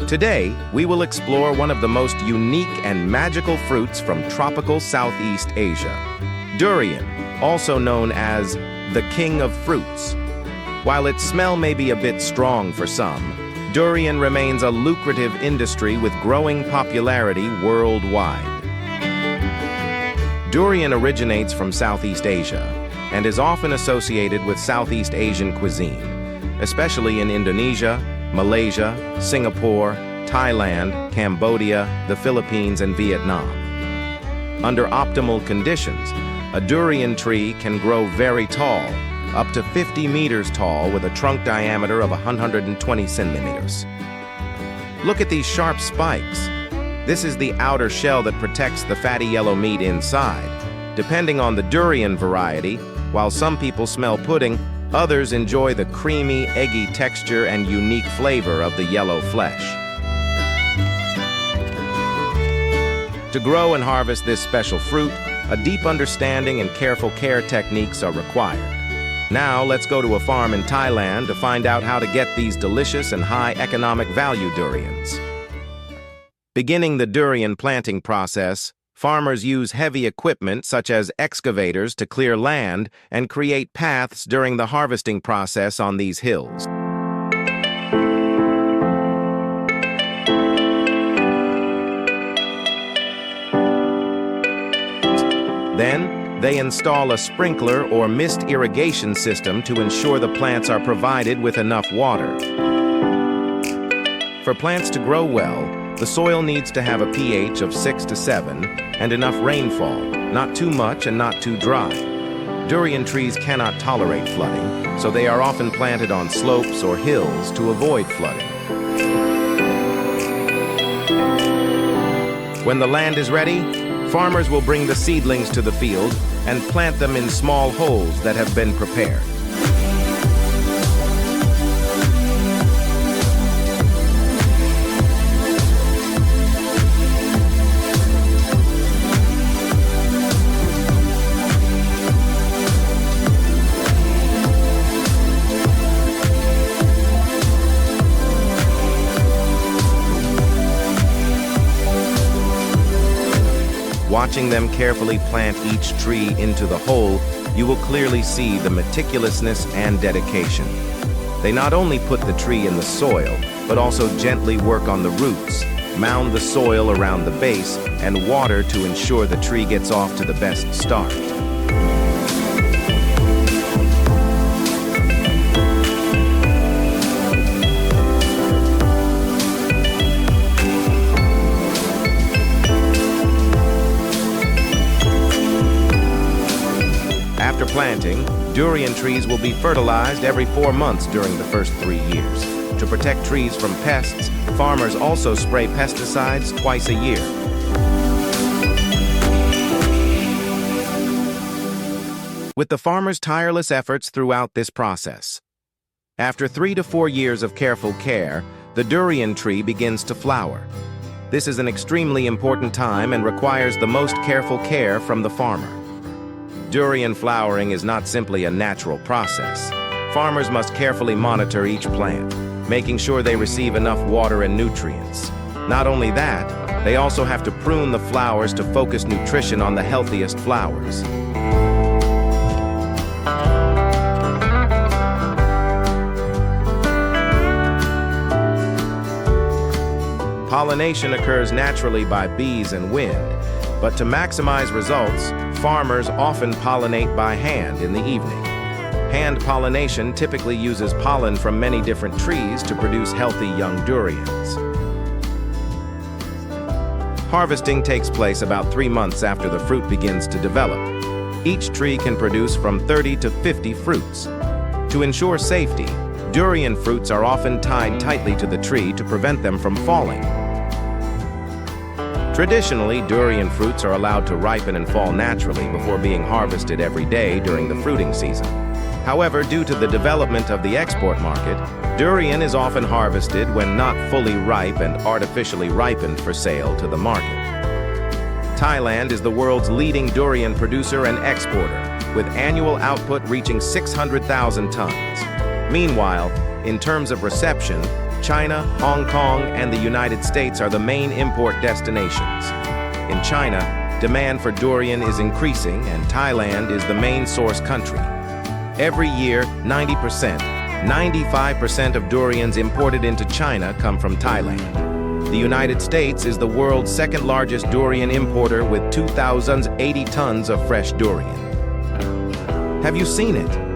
Today, we will explore one of the most unique and magical fruits from tropical Southeast Asia, durian, also known as the king of fruits. While its smell may be a bit strong for some, durian remains a lucrative industry with growing popularity worldwide. Durian originates from Southeast Asia and is often associated with Southeast Asian cuisine, especially in Indonesia, Malaysia, Singapore, Thailand, Cambodia, the Philippines, and Vietnam. Under optimal conditions, a durian tree can grow very tall, up to 50 meters tall with a trunk diameter of 120 centimeters. Look at these sharp spikes. This is the outer shell that protects the fatty yellow meat inside. Depending on the durian variety, while some people smell pudding, others enjoy the creamy, eggy texture and unique flavor of the yellow flesh. To grow and harvest this special fruit, a deep understanding and careful care techniques are required. Now, let's go to a farm in Thailand to find out how to get these delicious and high economic value durians. Beginning the durian planting process, farmers use heavy equipment such as excavators to clear land and create paths during the harvesting process on these hills. Then, they install a sprinkler or mist irrigation system to ensure the plants are provided with enough water. For plants to grow well, the soil needs to have a pH of 6 to 7 and enough rainfall, not too much and not too dry. Durian trees cannot tolerate flooding, so they are often planted on slopes or hills to avoid flooding. When the land is ready, farmers will bring the seedlings to the field and plant them in small holes that have been prepared. Watching them carefully plant each tree into the hole, you will clearly see the meticulousness and dedication. They not only put the tree in the soil, but also gently work on the roots, mound the soil around the base, and water to ensure the tree gets off to the best start. After planting, durian trees will be fertilized every 4 months during the first 3 years. To protect trees from pests, farmers also spray pesticides twice a year. With the farmers' tireless efforts throughout this process, after 3 to 4 years of careful care, the durian tree begins to flower. This is an extremely important time and requires the most careful care from the farmer. Durian flowering is not simply a natural process. Farmers must carefully monitor each plant, making sure they receive enough water and nutrients. Not only that, they also have to prune the flowers to focus nutrition on the healthiest flowers. Pollination occurs naturally by bees and wind, but to maximize results, farmers often pollinate by hand in the evening. Hand pollination typically uses pollen from many different trees to produce healthy young durians. Harvesting takes place about 3 months after the fruit begins to develop. Each tree can produce from 30 to 50 fruits. To ensure safety, durian fruits are often tied tightly to the tree to prevent them from falling. Traditionally, durian fruits are allowed to ripen and fall naturally before being harvested every day during the fruiting season. However, due to the development of the export market, durian is often harvested when not fully ripe and artificially ripened for sale to the market. Thailand is the world's leading durian producer and exporter, with annual output reaching 600,000 tons. Meanwhile, in terms of reception, China, Hong Kong, and the United States are the main import destinations. In China, demand for durian is increasing, and Thailand is the main source country. Every year, 95% of durians imported into China come from Thailand. The United States is the world's second-largest durian importer with 2,080 tons of fresh durian. Have you seen it?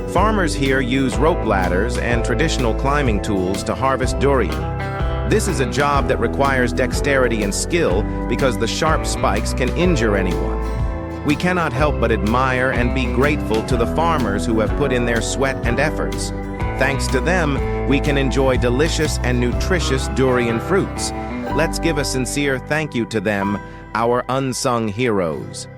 Farmers here use rope ladders and traditional climbing tools to harvest durian. This is a job that requires dexterity and skill because the sharp spikes can injure anyone. We cannot help but admire and be grateful to the farmers who have put in their sweat and efforts. Thanks to them, we can enjoy delicious and nutritious durian fruits. Let's give a sincere thank you to them, our unsung heroes.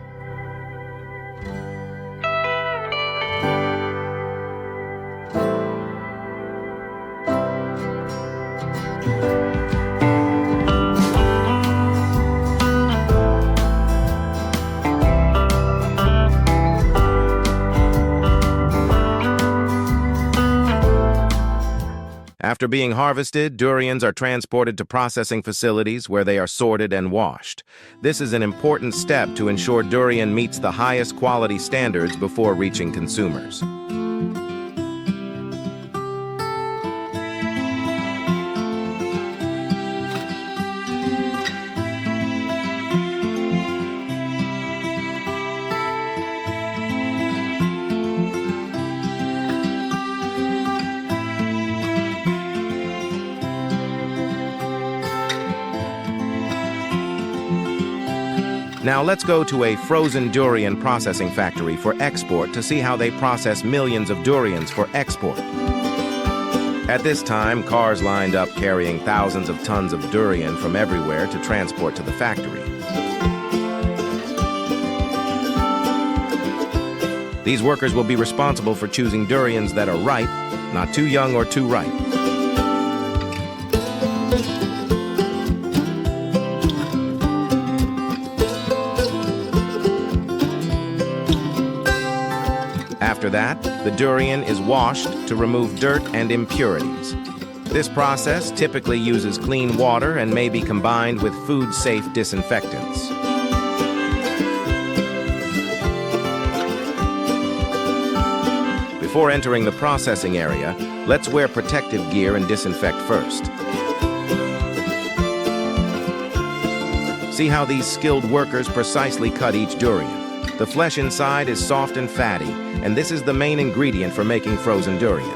After being harvested, durians are transported to processing facilities where they are sorted and washed. This is an important step to ensure durian meets the highest quality standards before reaching consumers. Now let's go to a frozen durian processing factory for export to see how they process millions of durians for export. At this time, cars lined up carrying thousands of tons of durian from everywhere to transport to the factory. These workers will be responsible for choosing durians that are ripe, not too young or too ripe. After that, the durian is washed to remove dirt and impurities. This process typically uses clean water and may be combined with food-safe disinfectants. Before entering the processing area, let's wear protective gear and disinfect first. See how these skilled workers precisely cut each durian. The flesh inside is soft and fatty, and this is the main ingredient for making frozen durian.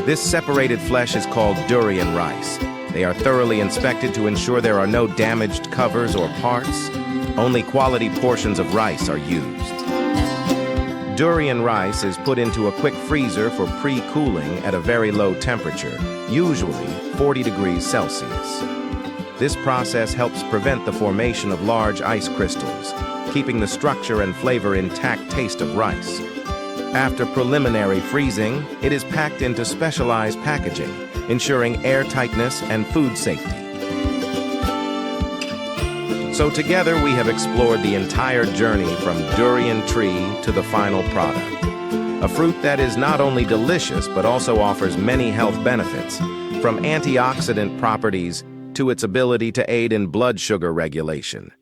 This separated flesh is called durian rice. They are thoroughly inspected to ensure there are no damaged covers or parts. Only quality portions of rice are used. Durian rice is put into a quick freezer for pre-cooling at a very low temperature, usually 40 degrees Celsius. This process helps prevent the formation of large ice crystals, keeping the structure and flavor intact taste of rice. After preliminary freezing, it is packed into specialized packaging, ensuring airtightness and food safety. So together we have explored the entire journey from durian tree to the final product. A fruit that is not only delicious but also offers many health benefits, from antioxidant properties to its ability to aid in blood sugar regulation.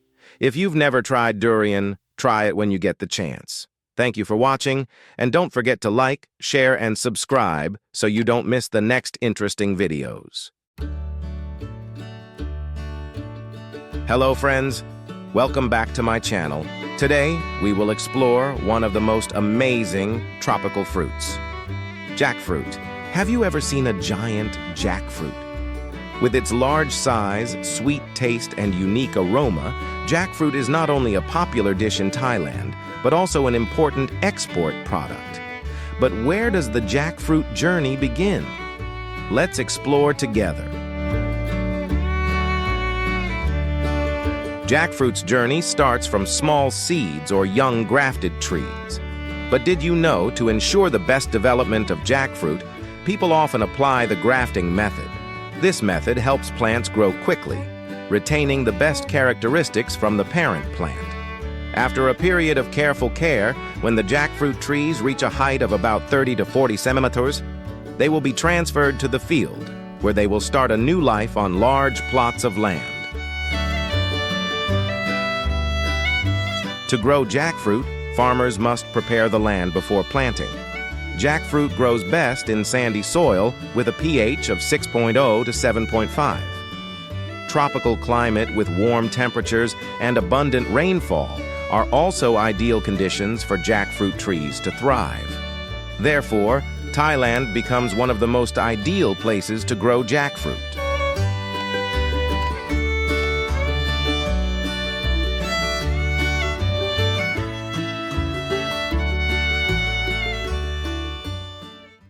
If you've never tried durian, try it when you get the chance. Thank you for watching, and don't forget to like, share, and subscribe so you don't miss the next interesting videos. Hello friends, welcome back to my channel. Today, we will explore one of the most amazing tropical fruits, jackfruit. Have you ever seen a giant jackfruit? With its large size, sweet taste, and unique aroma, jackfruit is not only a popular dish in Thailand, but also an important export product. But where does the jackfruit journey begin? Let's explore together. Jackfruit's journey starts from small seeds or young grafted trees. But did you know, to ensure the best development of jackfruit, people often apply the grafting method. This method helps plants grow quickly, retaining the best characteristics from the parent plant. After a period of careful care, when the jackfruit trees reach a height of about 30 to 40 centimeters, they will be transferred to the field, where they will start a new life on large plots of land. To grow jackfruit, farmers must prepare the land before planting. Jackfruit grows best in sandy soil with a pH of 6.0 to 7.5. Tropical climate with warm temperatures and abundant rainfall are also ideal conditions for jackfruit trees to thrive. Therefore, Thailand becomes one of the most ideal places to grow jackfruit.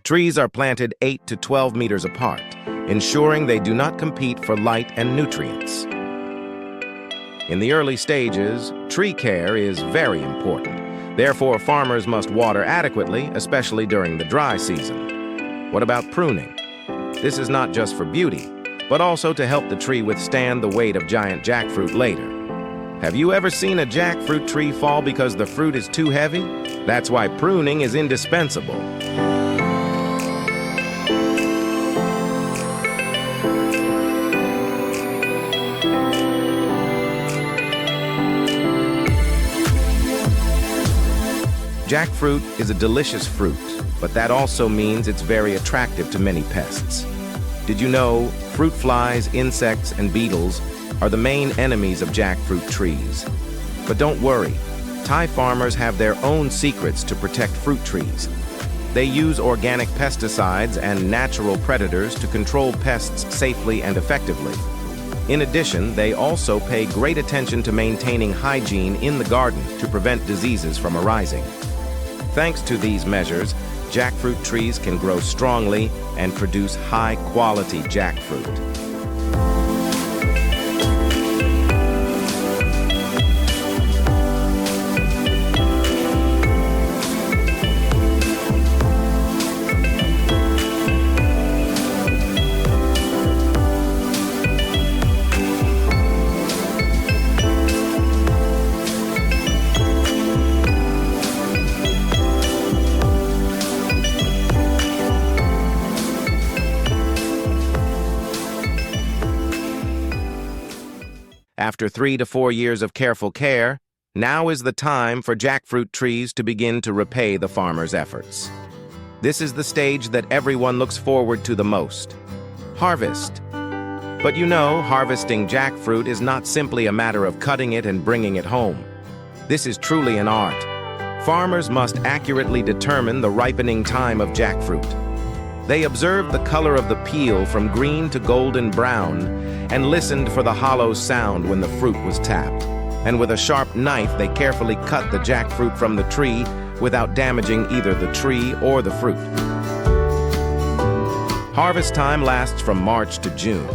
Trees are planted 8 to 12 meters apart, ensuring they do not compete for light and nutrients. In the early stages, tree care is very important. Therefore, farmers must water adequately, especially during the dry season. What about pruning? This is not just for beauty, but also to help the tree withstand the weight of giant jackfruit later. Have you ever seen a jackfruit tree fall because the fruit is too heavy? That's why pruning is indispensable. Jackfruit is a delicious fruit, but that also means it's very attractive to many pests. Did you know fruit flies, insects, and beetles are the main enemies of jackfruit trees? But don't worry, Thai farmers have their own secrets to protect fruit trees. They use organic pesticides and natural predators to control pests safely and effectively. In addition, they also pay great attention to maintaining hygiene in the garden to prevent diseases from arising. Thanks to these measures, jackfruit trees can grow strongly and produce high-quality jackfruit. After 3 to 4 years of careful care, now is the time for jackfruit trees to begin to repay the farmer's efforts. This is the stage that everyone looks forward to the most: harvest. But you know, harvesting jackfruit is not simply a matter of cutting it and bringing it home. This is truly an art. Farmers must accurately determine the ripening time of jackfruit. They observed the color of the peel from green to golden brown and listened for the hollow sound when the fruit was tapped. And with a sharp knife, they carefully cut the jackfruit from the tree without damaging either the tree or the fruit. Harvest time lasts from March to June.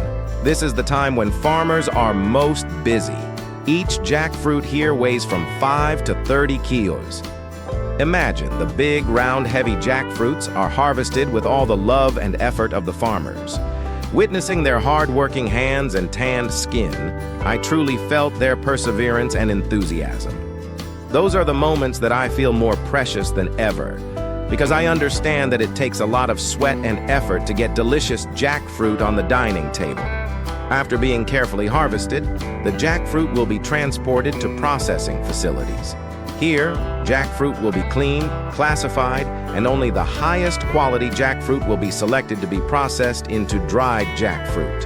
This is the time when farmers are most busy. Each jackfruit here weighs from 5 to 30 kilos. Imagine the big, round, heavy jackfruits are harvested with all the love and effort of the farmers. Witnessing their hard-working hands and tanned skin, I truly felt their perseverance and enthusiasm. Those are the moments that I feel more precious than ever, because I understand that it takes a lot of sweat and effort to get delicious jackfruit on the dining table. After being carefully harvested, the jackfruit will be transported to processing facilities. Here, jackfruit will be cleaned, classified, and only the highest quality jackfruit will be selected to be processed into dried jackfruit.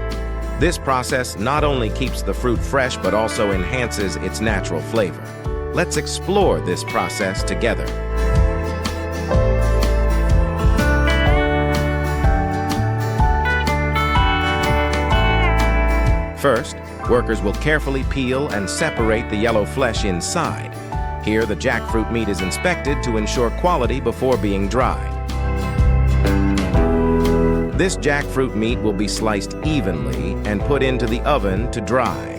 This process not only keeps the fruit fresh but also enhances its natural flavor. Let's explore this process together. First, workers will carefully peel and separate the yellow flesh inside. Here, the jackfruit meat is inspected to ensure quality before being dried. This jackfruit meat will be sliced evenly and put into the oven to dry.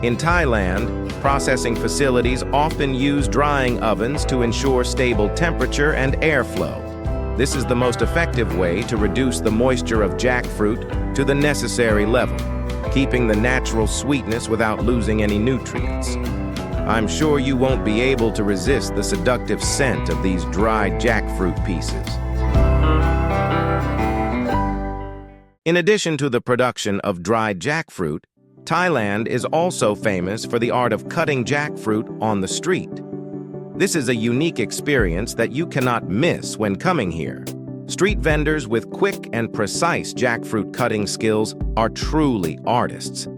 In Thailand, processing facilities often use drying ovens to ensure stable temperature and airflow. This is the most effective way to reduce the moisture of jackfruit to the necessary level, keeping the natural sweetness without losing any nutrients. I'm sure you won't be able to resist the seductive scent of these dried jackfruit pieces. In addition to the production of dried jackfruit, Thailand is also famous for the art of cutting jackfruit on the street. This is a unique experience that you cannot miss when coming here. Street vendors with quick and precise jackfruit cutting skills are truly artists.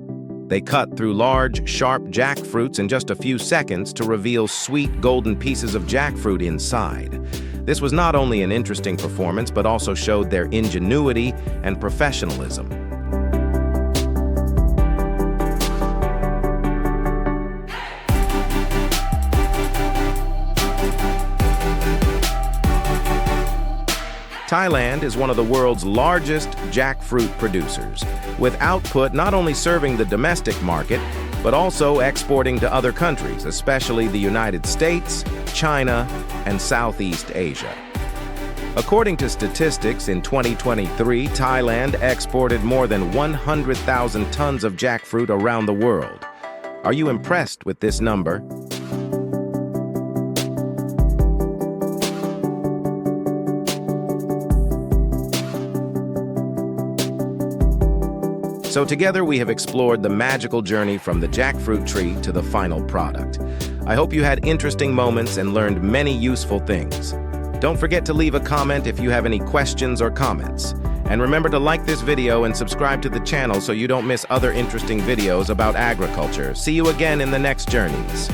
They cut through large, sharp jackfruits in just a few seconds to reveal sweet, golden pieces of jackfruit inside. This was not only an interesting performance, but also showed their ingenuity and professionalism. Thailand is one of the world's largest jackfruit producers, with output not only serving the domestic market, but also exporting to other countries, especially the United States, China, and Southeast Asia. According to statistics, in 2023, Thailand exported more than 100,000 tons of jackfruit around the world. Are you impressed with this number? So together we have explored the magical journey from the jackfruit tree to the final product. I hope you had interesting moments and learned many useful things. Don't forget to leave a comment if you have any questions or comments. And remember to like this video and subscribe to the channel so you don't miss other interesting videos about agriculture. See you again in the next journeys.